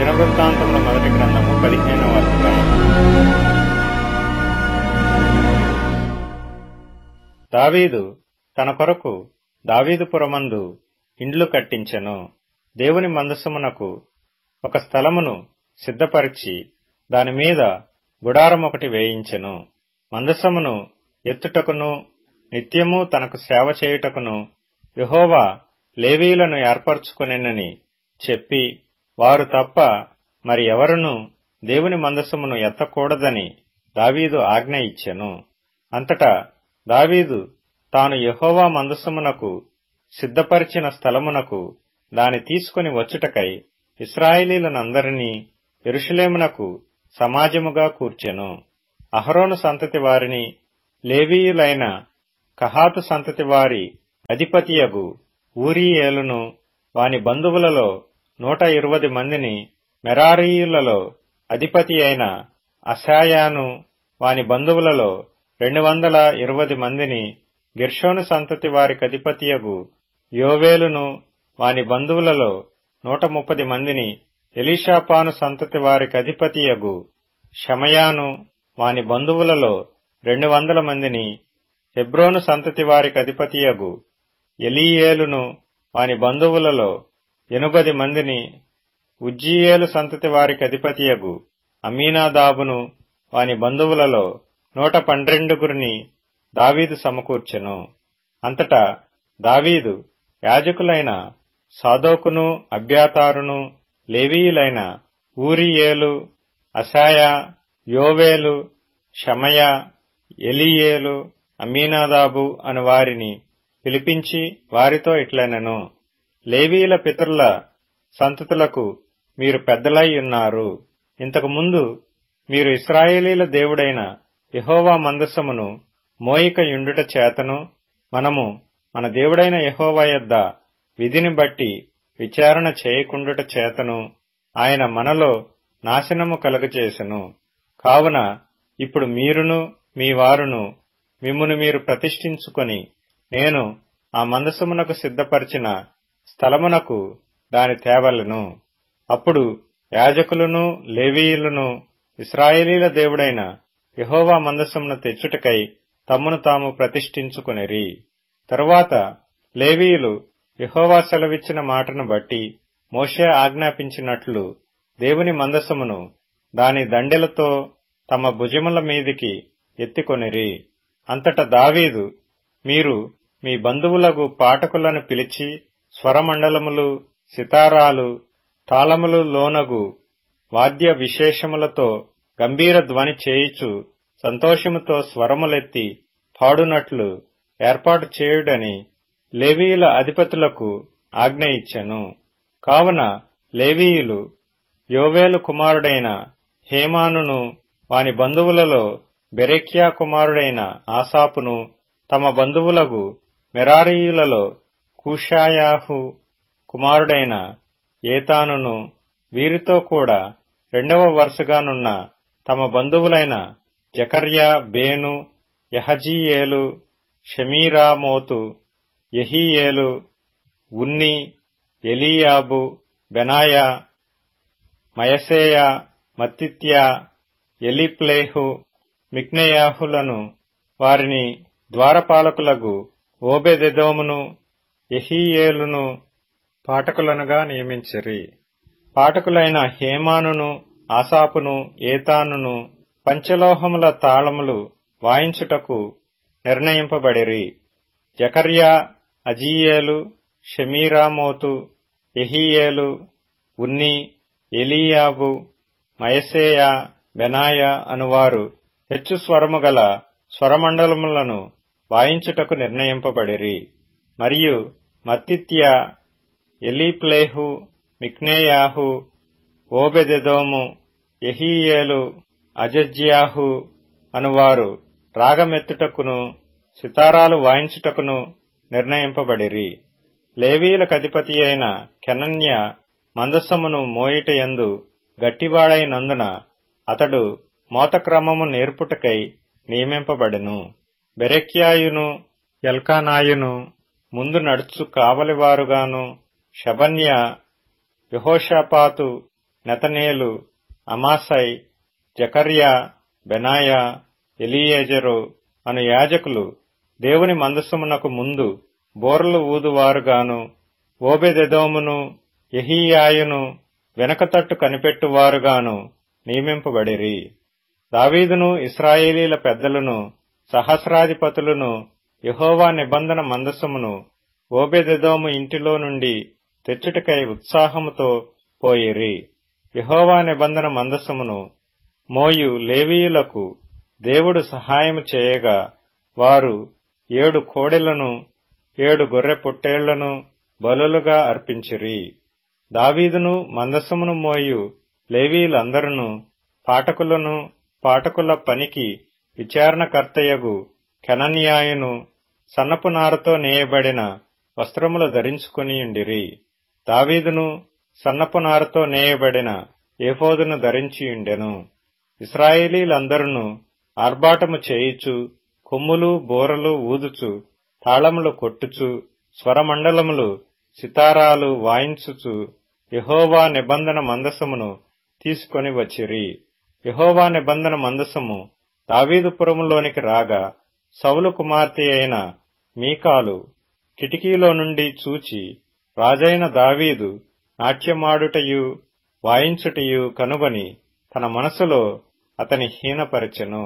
దినవృత్తాంతముల మొదటి గ్రంథము 15వ అధ్యాయం. దావీదు తన కొరకు దావీదుపురమందు ఇండ్లు కట్టించెను. దేవుని మందసమునకు ఒక స్థలమును సిద్ధపరిచి దానిమీద గుడారమొకటి వేయించెను. మందసమును ఎత్తుటకును నిత్యము తనకు సేవ చేయుటకును యెహోవా లేవీయులను ఏర్పరచుకొనెనని చెప్పి, వారు తప్ప మరి ఎవరునూ దేవుని మందసమును ఎత్తకూడదని దావీదు ఆజ్ఞ ఇచ్చెను. అంతటా దావీదు తాను యెహోవా మందసమునకు సిద్ధపరిచిన స్థలమునకు దాని తీసుకుని వచ్చుటకై ఇశ్రాయేలీయులనందరినీ యెరూషలేమునకు సమాజముగా కూర్చెను. అహరోను సంతతి వారిని, లేవీయులైన కహాతు సంతతి వారి అధిపతియగు ఊరీయేలును, వాని బంధువులలో 120 మందిని, మెరారీయులలో అధిపతి అయిన అశాయాను, వాని బంధువులలో 220 మందిని, గెర్షోను సంతతి వారికి అధిపతియగు యోవేలును, వాని బంధువులలో 130 మందిని, ఎలీషాపాను సంతతి వారికి అధిపతియగు షమయాను, వాని బంధువులలో 200 మందిని, హెబ్రోను సంతతి వారికి అధిపతియగు ఎలీయేలును, వాని బంధువులలో 80 మందిని, ఉజ్జీయేలు సంతతి వారికి అధిపతియగు అమీనాదాబును, వాని బంధువులలో 112 దావీదు సమకూర్చెను. అంతటా దావీదు యాజకులైన సాదోకును, అబ్యాతారును, లేవీయులైన ఊరీయేలు, అశాయా, యోవేలు, షమయా, ఎలీయేలు, అమీనాదాబు అను వారిని పిలిపించి వారితో ఇట్లనెను: లేవీయుల పితరుల సంతతులకు మీరు పెద్దలై ఉన్నారు. ఇంతకు ముందు మీరు ఇశ్రాయేలీల దేవుడైన యెహోవా మందసమును మోయిక యుండుట చేతను, మనము మన దేవుడైన యెహోవా యొద్ద విధిని బట్టి విచారణ చేయకుండుట చేతను ఆయన మనలో నాశనము కలుగజేసెను. కావున ఇప్పుడు మీరును మీ వారును మిమ్మును మీరు ప్రతిష్ఠించుకొని, నేను ఆ మందసమునకు సిద్ధపరిచిన స్థలమునకు దాని తేవలెను. అప్పుడు యాజకులను, లేవీయులను ఇశ్రాయేలీల దేవుడైన యెహోవా మందసమును తెచ్చుటకై తమ్మును తాము ప్రతిష్ఠించుకొనిరి. తరువాత లేవీయులు యెహోవా సెలవిచ్చిన మాటను బట్టి మోషే ఆజ్ఞాపించినట్లు దేవుని మందసమును దాని దండెలతో తమ భుజముల మీదికి ఎత్తికొనిరి. అంతట దావీదు, మీరు మీ బంధువులగు పాటకులను పిలిచి స్వరమండలములు, సితారాలు, తాళములు లోనగు వాద్య విశేషములతో గంభీర ధ్వని చేయుచు సంతోషముతో స్వరములెత్తి పాడునట్లు ఏర్పాటు చేయుడని లేవీయుల అధిపతులకు ఆజ్ఞ ఇచ్చెను. కావున లేవీయులు యోవేలు కుమారుడైన హేమానును, వాని బంధువులలో బెరెక్యా కుమారుడైన ఆసాపును, తమ బంధువులగు మెరారీయులలో కూషాయాహు కుమారుడైన ఏతానును, వీరితో కూడా 2వ వరుసగానున్న తమ బంధువులైన జకర్యా, బేను, యహజీయేలు, షమీరామోతు, యెహీయేలు, ఉన్ని, ఎలీయాబు, బెనాయా, మయసేయా, మత్తిత్యా, ఎలీప్లేహు, మిక్నెయాహులను, వారిని ద్వారపాలకులగు ఓబెదెదోమును, యెహీయేలును పాటకులనుగా నియమించిరి. పాటకులైన హేమానును, ఆసాపును, ఏతానును పంచలోహముల తాళములు వాయించుటకు నిర్ణయింపబడిరి. జకర్యా, అజీయేలు, షమీరామోతు, యెహీయేలు, ఉన్ని, ఎలీయాబు, మయసేయా, బెనాయా అనువారు హెచ్చు స్వరము గల స్వరమండలములను వాయించుటకు నిర్ణయింపబడిరి. మరియు మత్తిత్యా, ఎలీప్లేహు, మిక్నేయాహు, ఓబెదెదోము, యెహీయేలు, అజజ్యాహు అనువారు రాగమెత్తుటకును సితారాలు వాయించుటకును నిర్ణయింపబడిరి. లేవీయులకధిపతి అయిన కెనన్య మందసమును మోయుటయందు గట్టివాడైనందున అతడు మోతక్రమము నేర్పుటకై నియమింపబడెను. బెరెక్యాయును ఎల్కానాయును ముందు నడుచు కావలివారుగాను, షబన్యా, యెహోషాపాతు నెతనేలు, అమాసై, జకర్యా, బెనాయా, ఎలీయేజరు అను యాజకులు దేవుని మందసమునకు ముందు బోరలు ఊదువారుగాను, ఓబెదెదోమును యెహీయాయును వెనకతట్టు కనిపెట్టువారుగాను నియమింపబడిరి. దావీదును ఇశ్రాయేలీల పెద్దలను సహస్రాధిపతులను యెహోవా నిబంధన మందసమును ఓబెదెదోము ఇంటిలో నుండి తెచ్చుటకై ఉత్సాహముతో పోయిరి. యెహోవా నిబంధన మందసమును మోయు లేవీయులకు దేవుడు సహాయము చేయగా వారు 7 కోడెలను 7 గొర్రె పొట్టేళ్లను బలులుగా అర్పించిరి. దావీదును మందసమును మోయు లేవీయులందరూ పాటకులను పాటకుల పనికి విచారణకర్తయగు కెనన్యాయును సన్నపు నారతో నేయబడిన వస్త్రములు ధరించుకొనియుండిరి. దావీదును సన్నపు నారతో నేయబడిన ఏఫోదును ధరించియుండెను. ఇశ్రాయేలీలందరూ ఆర్భాటము చేయుచు కొమ్ములు బోరలు ఊదుచు తాళములు కొట్టుచు స్వరమండలములు సితారాలు వాయించుచు యెహోవా నిబంధన మందసమును తీసుకొని వచ్చిరి. యెహోవా నిబంధన మందసము దావీదుపురములోనికి రాగా సౌలు కుమార్తె అయిన మీకాలు కిటికీలో నుండి చూచి రాజైన దావీదు నాట్యమాడుటయు వాయించుటయు కనుగొని తన మనసులో అతని హీనపరచెను.